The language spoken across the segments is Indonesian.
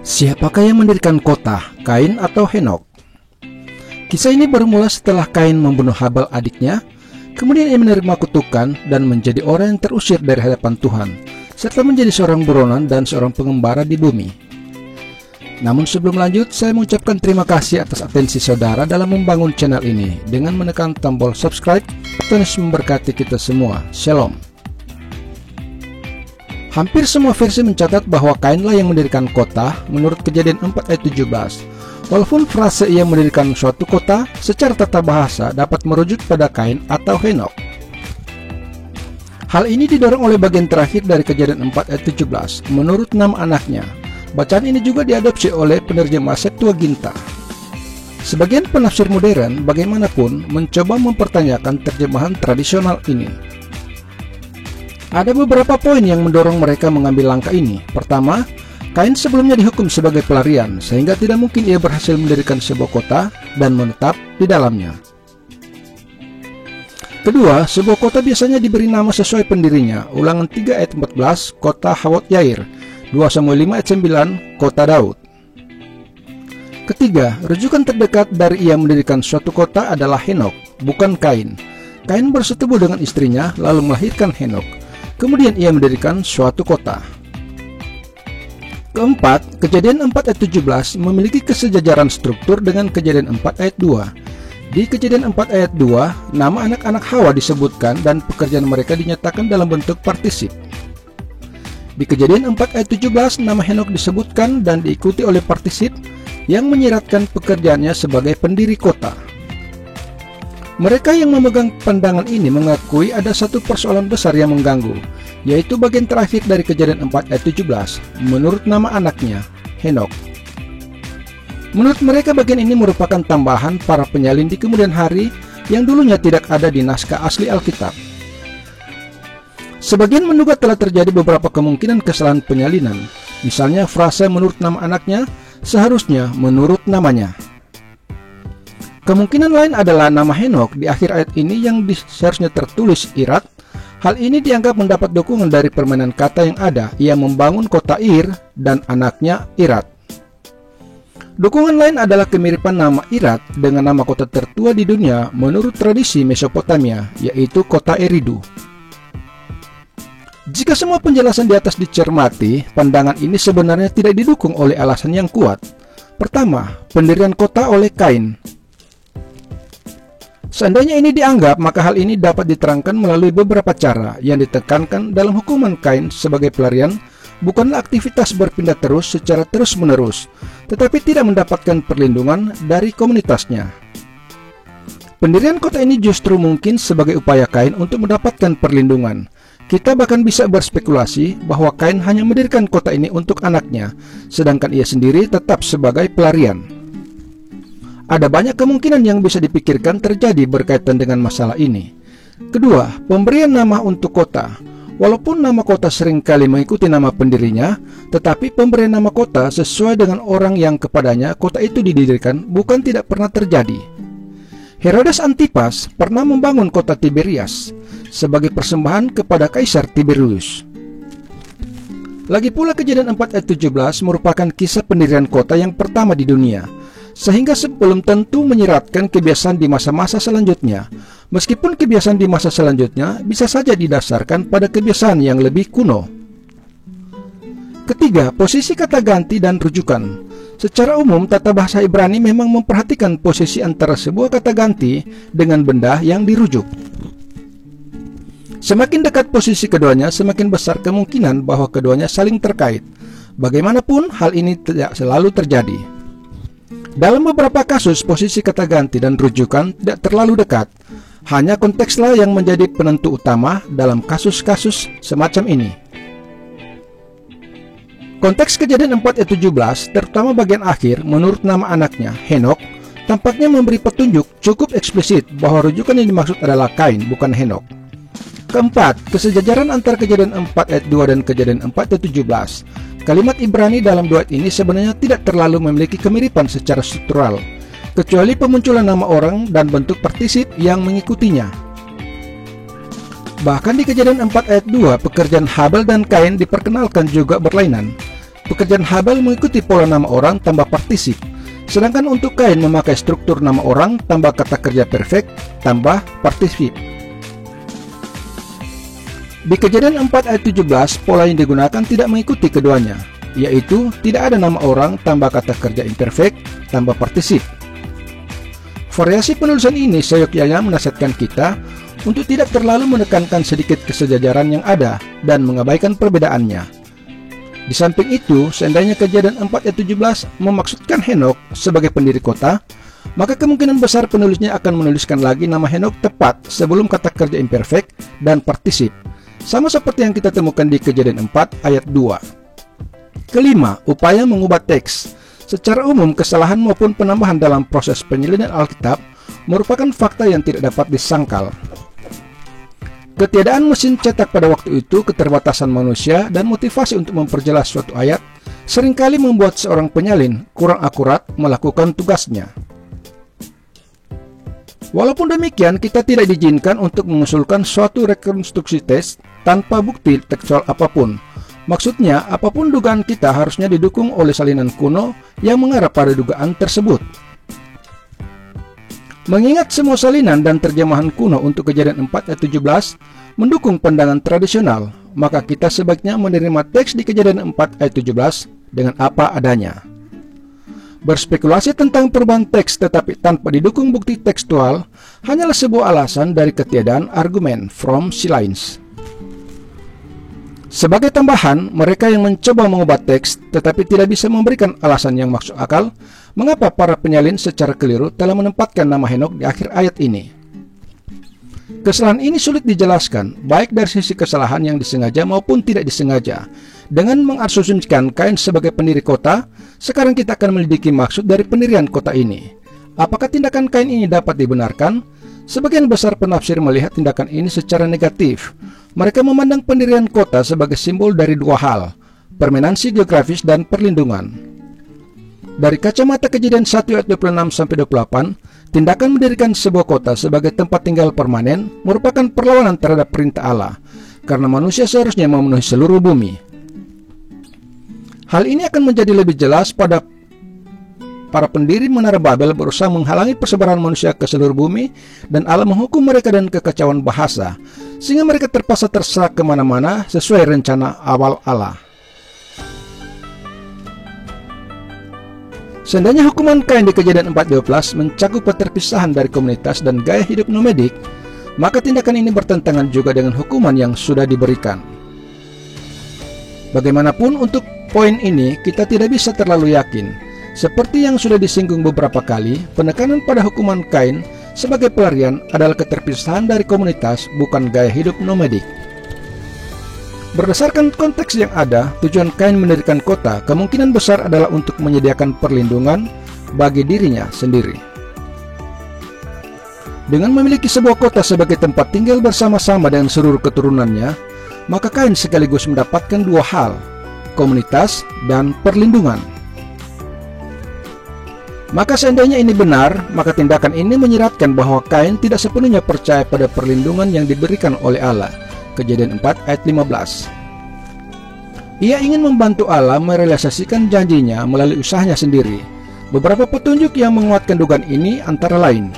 Siapakah yang mendirikan kota, Kain atau Henokh? Kisah ini bermula setelah Kain membunuh Habel adiknya, kemudian ia menerima kutukan dan menjadi orang yang terusir dari hadapan Tuhan, serta menjadi seorang buronan dan seorang pengembara di bumi. Namun sebelum lanjut, saya mengucapkan terima kasih atas atensi saudara dalam membangun channel ini dengan menekan tombol subscribe. Tuhan memberkati kita semua. Shalom. Hampir semua versi mencatat bahwa Kainlah yang mendirikan kota menurut Kejadian 4 ayat 17. Walaupun frase ia mendirikan suatu kota secara tata bahasa dapat merujuk pada Kain atau Henokh. Hal ini didorong oleh bagian terakhir dari Kejadian 4 ayat 17 menurut nama anaknya. Bacaan ini juga diadopsi oleh penerjemah Septuaginta. Sebagian penafsir modern bagaimanapun mencoba mempertanyakan terjemahan tradisional ini. Ada beberapa poin yang mendorong mereka mengambil langkah ini. Pertama, Kain sebelumnya dihukum sebagai pelarian, sehingga tidak mungkin ia berhasil mendirikan sebuah kota dan menetap di dalamnya. Kedua, sebuah kota biasanya diberi nama sesuai pendirinya. Ulangan 3 ayat 14, kota Hawot Yair. 2 Samuel 5 ayat 9, kota Daud. Ketiga, rujukan terdekat dari ia mendirikan suatu kota adalah Henokh, bukan Kain. Kain bersetubuh dengan istrinya lalu melahirkan Henokh. Kemudian ia mendirikan suatu kota. Keempat, Kejadian 4 ayat 17 memiliki kesejajaran struktur dengan Kejadian 4 ayat 2. Di Kejadian 4 ayat 2, nama anak-anak Hawa disebutkan dan pekerjaan mereka dinyatakan dalam bentuk partisip. Di Kejadian 4 ayat 17, nama Henokh disebutkan dan diikuti oleh partisip yang menyiratkan pekerjaannya sebagai pendiri kota. Mereka yang memegang pandangan ini mengakui ada satu persoalan besar yang mengganggu, yaitu bagian terakhir dari Kejadian 4 ayat 17, menurut nama anaknya, Henokh. Menurut mereka bagian ini merupakan tambahan para penyalin di kemudian hari yang dulunya tidak ada di naskah asli Alkitab. Sebagian menduga telah terjadi beberapa kemungkinan kesalahan penyalinan, misalnya frase menurut nama anaknya, seharusnya menurut namanya. Kemungkinan lain adalah nama Henokh di akhir ayat ini yang seharusnya tertulis Irat. Hal ini dianggap mendapat dukungan dari permainan kata yang ada. Ia membangun kota Ir dan anaknya Irat. Dukungan lain adalah kemiripan nama Irat dengan nama kota tertua di dunia menurut tradisi Mesopotamia, yaitu kota Eridu. Jika semua penjelasan di atas dicermati, pandangan ini sebenarnya tidak didukung oleh alasan yang kuat. Pertama, pendirian kota oleh Kain. Seandainya ini dianggap, maka hal ini dapat diterangkan melalui beberapa cara. Yang ditekankan dalam hukuman Kain sebagai pelarian bukanlah aktivitas berpindah terus secara terus-menerus, tetapi tidak mendapatkan perlindungan dari komunitasnya. Pendirian kota ini justru mungkin sebagai upaya Kain untuk mendapatkan perlindungan. Kita bahkan bisa berspekulasi bahwa Kain hanya mendirikan kota ini untuk anaknya, sedangkan ia sendiri tetap sebagai pelarian. Ada banyak kemungkinan yang bisa dipikirkan terjadi berkaitan dengan masalah ini. Kedua, pemberian nama untuk kota. Walaupun nama kota seringkali mengikuti nama pendirinya, tetapi pemberian nama kota sesuai dengan orang yang kepadanya kota itu didirikan bukan tidak pernah terjadi. Herodes Antipas pernah membangun kota Tiberias sebagai persembahan kepada Kaisar Tiberius. Lagi pula Kejadian 4 ayat 17 merupakan kisah pendirian kota yang pertama di dunia, sehingga belum tentu menyiratkan kebiasaan di masa-masa selanjutnya. Meskipun kebiasaan di masa selanjutnya bisa saja didasarkan pada kebiasaan yang lebih kuno. Ketiga, posisi kata ganti dan rujukan. Secara umum, tata bahasa Ibrani memang memperhatikan posisi antara sebuah kata ganti dengan benda yang dirujuk. Semakin dekat posisi keduanya, semakin besar kemungkinan bahwa keduanya saling terkait. Bagaimanapun, hal ini tidak selalu terjadi. Dalam beberapa kasus, posisi kata ganti dan rujukan tidak terlalu dekat. Hanya kontekslah yang menjadi penentu utama dalam kasus-kasus semacam ini. Konteks Kejadian 4 ayat 17, terutama bagian akhir, menurut nama anaknya, Henokh, tampaknya memberi petunjuk cukup eksplisit bahwa rujukan yang dimaksud adalah Kain, bukan Henokh. Keempat, kesejajaran antara Kejadian 4 ayat 2 dan Kejadian 4 ayat 17. Kalimat Ibrani dalam dua ayat ini sebenarnya tidak terlalu memiliki kemiripan secara struktural, kecuali pemunculan nama orang dan bentuk partisip yang mengikutinya. Bahkan di Kejadian 4 ayat 2, pekerjaan Habel dan Kain diperkenalkan juga berlainan. pekerjaan Habel mengikuti pola nama orang tambah partisip, sedangkan untuk Kain memakai struktur nama orang tambah kata kerja perfect tambah partisip. Di Kejadian 4 ayat 17, pola yang digunakan tidak mengikuti keduanya, yaitu tidak ada nama orang tambah kata kerja imperfect tambah partisip. Variasi penulisan ini seyogyanya menasihatkan kita untuk tidak terlalu menekankan sedikit kesejajaran yang ada dan mengabaikan perbedaannya. Di samping itu, seandainya Kejadian 4 ayat 17 memaksudkan Henokh sebagai pendiri kota, maka kemungkinan besar penulisnya akan menuliskan lagi nama Henokh tepat sebelum kata kerja imperfect dan partisip, sama seperti yang kita temukan di Kejadian 4 ayat 2. Kelima, upaya mengubah teks. Secara umum, kesalahan maupun penambahan dalam proses penyelidikan Alkitab merupakan fakta yang tidak dapat disangkal. Ketiadaan mesin cetak pada waktu itu, keterbatasan manusia, dan motivasi untuk memperjelas suatu ayat seringkali membuat seorang penyalin kurang akurat melakukan tugasnya. Walaupun demikian, kita tidak diizinkan untuk mengusulkan suatu rekonstruksi teks tanpa bukti tekstual apapun. Maksudnya, apapun dugaan kita harusnya didukung oleh salinan kuno yang mengarah pada dugaan tersebut. Mengingat semua salinan dan terjemahan kuno untuk Kejadian 4 ayat 17 mendukung pandangan tradisional, maka kita sebaiknya menerima teks di Kejadian 4 ayat 17 dengan apa adanya. Berspekulasi tentang perubahan teks tetapi tanpa didukung bukti tekstual hanyalah sebuah alasan dari ketiadaan argumen from silence. Sebagai tambahan, mereka yang mencoba mengubah teks tetapi tidak bisa memberikan alasan yang masuk akal mengapa para penyalin secara keliru telah menempatkan nama Henokh di akhir ayat ini. Kesalahan ini sulit dijelaskan, baik dari sisi kesalahan yang disengaja maupun tidak disengaja. Dengan mengasumsikan Kain sebagai pendiri kota, sekarang kita akan melidiki maksud dari pendirian kota ini. Apakah tindakan Kain ini dapat dibenarkan? Sebagian besar penafsir melihat tindakan ini secara negatif. Mereka memandang pendirian kota sebagai simbol dari dua hal, permanensi geografis dan perlindungan. Dari kacamata Kejadian 1 ayat 26-28, tindakan mendirikan sebuah kota sebagai tempat tinggal permanen merupakan perlawanan terhadap perintah Allah, karena manusia seharusnya memenuhi seluruh bumi. Hal ini akan menjadi lebih jelas pada para pendiri Menara Babel berusaha menghalangi persebaran manusia ke seluruh bumi, dan Allah menghukum mereka dan kekacauan bahasa, sehingga mereka terpaksa terserak kemana-mana sesuai rencana awal Allah. Seandainya hukuman Kain di Kejadian 4:12 mencakup keterpisahan dari komunitas dan gaya hidup nomadik, maka tindakan ini bertentangan juga dengan hukuman yang sudah diberikan. Bagaimanapun, untuk poin ini kita tidak bisa terlalu yakin. Seperti yang sudah disinggung beberapa kali, penekanan pada hukuman Kain sebagai pelarian adalah keterpisahan dari komunitas, bukan gaya hidup nomadik. Berdasarkan konteks yang ada, tujuan Kain mendirikan kota kemungkinan besar adalah untuk menyediakan perlindungan bagi dirinya sendiri. Dengan memiliki sebuah kota sebagai tempat tinggal bersama-sama dengan seluruh keturunannya, maka Kain sekaligus mendapatkan dua hal, komunitas dan perlindungan. Maka seandainya ini benar, maka tindakan ini menyiratkan bahwa Kain tidak sepenuhnya percaya pada perlindungan yang diberikan oleh Allah. Kejadian 4 ayat 15. Ia ingin membantu Allah merealisasikan janjinya melalui usahanya sendiri. Beberapa petunjuk yang menguatkan dugaan ini antara lain: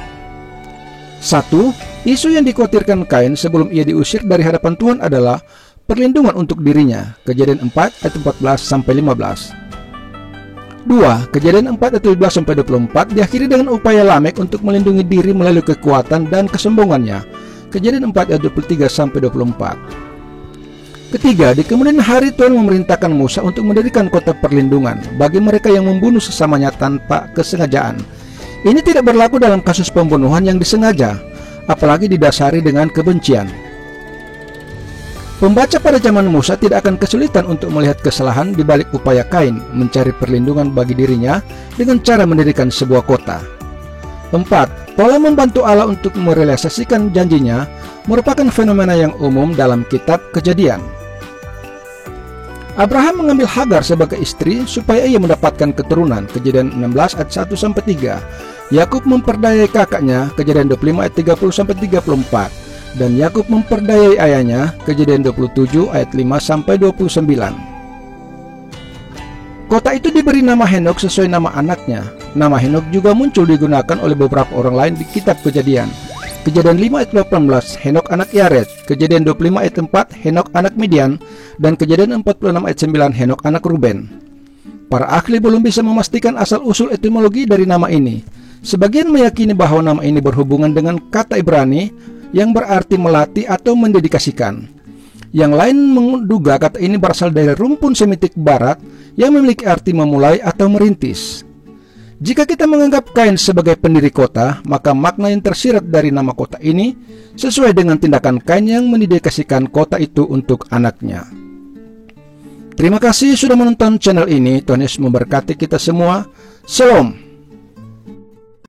1. Isu yang dikhawatirkan Kain sebelum ia diusir dari hadapan Tuhan adalah perlindungan untuk dirinya. Kejadian 4 ayat 14-15. 2. Kejadian 4 ayat 17-24 diakhiri dengan upaya Lamek untuk melindungi diri melalui kekuatan dan kesombongannya. Kejadian 4 ayat 23-24. Ketiga, di kemudian hari Tuhan memerintahkan Musa untuk mendirikan kota perlindungan bagi mereka yang membunuh sesamanya tanpa kesengajaan. Ini tidak berlaku dalam kasus pembunuhan yang disengaja, apalagi didasari dengan kebencian. Pembaca pada zaman Musa tidak akan kesulitan untuk melihat kesalahan di balik upaya Kain mencari perlindungan bagi dirinya dengan cara mendirikan sebuah kota. 4. Pola membantu Allah untuk merealisasikan janjinya merupakan fenomena yang umum dalam kitab Kejadian. Abraham mengambil Hagar sebagai istri supaya ia mendapatkan keturunan. Kejadian 16 ayat 1-3. Yakub memperdayai kakaknya. Kejadian 25 ayat 30-34. Dan Yakub memperdayai ayahnya. Kejadian 27 ayat 5-29. Kota itu diberi nama Henok sesuai nama anaknya. Nama Henok juga muncul digunakan oleh beberapa orang lain di kitab Kejadian. Kejadian 5 ayat 18, Henok anak Yared. Kejadian 25 ayat 4, Henok anak Midian. Dan Kejadian 46 ayat 9, Henok anak Ruben. Para ahli belum bisa memastikan asal-usul etimologi dari nama ini. Sebagian meyakini bahwa nama ini berhubungan dengan kata Ibrani yang berarti melatih atau mendedikasikan. Yang lain menduga kata ini berasal dari rumpun Semitik Barat yang memiliki arti memulai atau merintis. Jika kita menganggap Kain sebagai pendiri kota, maka makna yang tersirat dari nama kota ini sesuai dengan tindakan Kain yang mendedikasikan kota itu untuk anaknya. Terima kasih sudah menonton channel ini. Tuhan Yesus memberkati kita semua. Shalom.